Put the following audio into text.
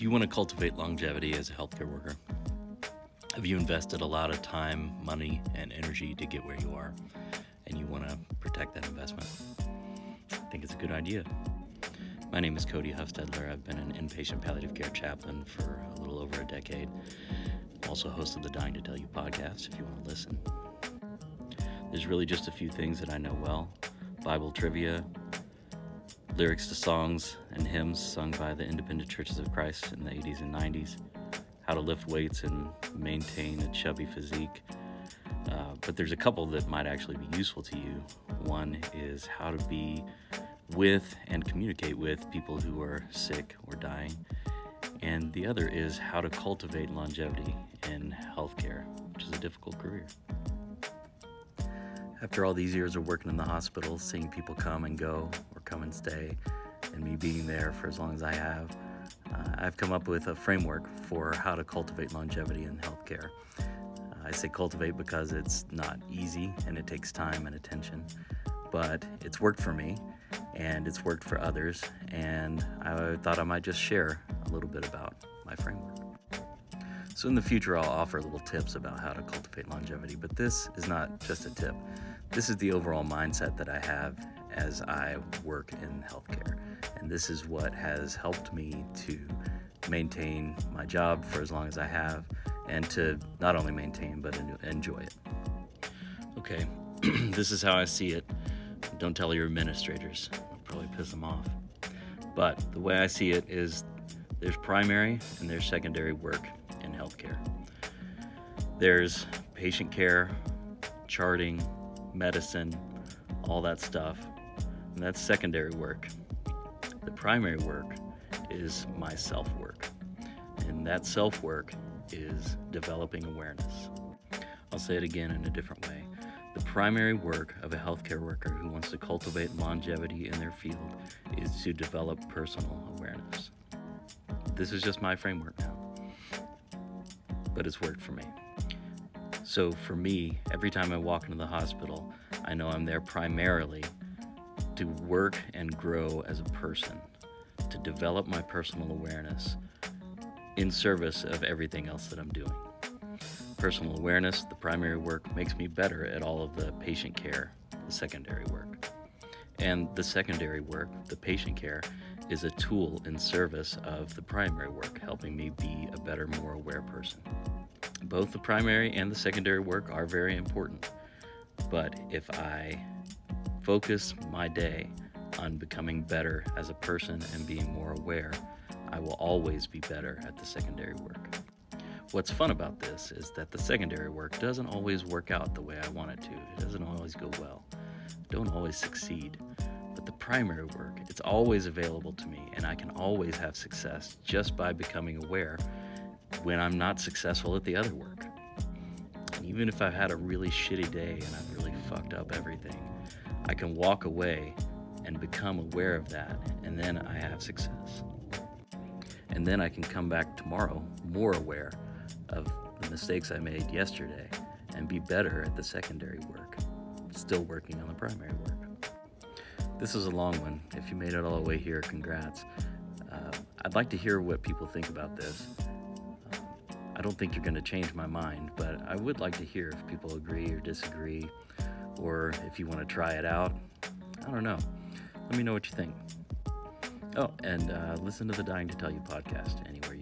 Do you want to cultivate longevity as a healthcare worker? Have you invested a lot of time, money, and energy to get where you are, and you want to protect that investment? I think it's a good idea. My name is Cody Huffstedler. I've been an inpatient palliative care chaplain for a little over a decade. Also hosted the Dying to Tell You podcast if you want to listen. There's really just a few things that I know well: Bible trivia, lyrics to songs and hymns sung by the Independent Churches of Christ in the 80s and 90s, how to lift weights and maintain a chubby physique. But there's a couple that might actually be useful to you. One is how to be with and communicate with people who are sick or dying. And the other is how to cultivate longevity in healthcare, which is a difficult career. After all these years of working in the hospital, seeing people come and go or come and stay, and me being there for as long as I have, I've come up with a framework for how to cultivate longevity in healthcare. I say cultivate because it's not easy and it takes time and attention, but it's worked for me and it's worked for others, and I thought I might just share a little bit about my framework. So in the future, I'll offer little tips about how to cultivate longevity, but this is not just a tip. This is the overall mindset that I have as I work in healthcare, and this is what has helped me to maintain my job for as long as I have, and to not only maintain, but enjoy it. Okay, this is how I see it. Don't tell your administrators. It'll probably piss them off. But the way I see it is there's primary and there's secondary work in healthcare. There's patient care, charting, medicine, all that stuff, and that's secondary work. The primary work is my self-work, and that self-work is developing awareness. I'll say it again in a different way. The primary work of a healthcare worker who wants to cultivate longevity in their field is to develop personal awareness. This is just my framework now, but it's worked for me. So for me, every time I walk into the hospital, I know I'm there primarily to work and grow as a person, to develop my personal awareness in service of everything else that I'm doing. Personal awareness, the primary work, makes me better at all of the patient care, the secondary work. And the secondary work, the patient care, is a tool in service of the primary work, helping me be a better, more aware person. Both the primary and the secondary work are very important, but if I focus my day on becoming better as a person and being more aware, I will always be better at the secondary work. What's fun about this is that the secondary work doesn't always work out the way I want it to. It doesn't always go well. I don't always succeed. But the primary work, it's always available to me, and I can always have success just by becoming aware when I'm not successful at the other work. And even if I've had a really shitty day and I've really fucked up everything, I can walk away and become aware of that, and then I have success. And then I can come back tomorrow more aware of the mistakes I made yesterday and be better at the secondary work, still working on the primary work. This is a long one. If you made it all the way here, congrats. I'd like to hear what people think about this. I don't think you're going to change my mind, but I would like to hear if people agree or disagree, or if you want to try it out. I don't know. Let me know what you think. Oh, and listen to the Dying to Tell You podcast anywhere you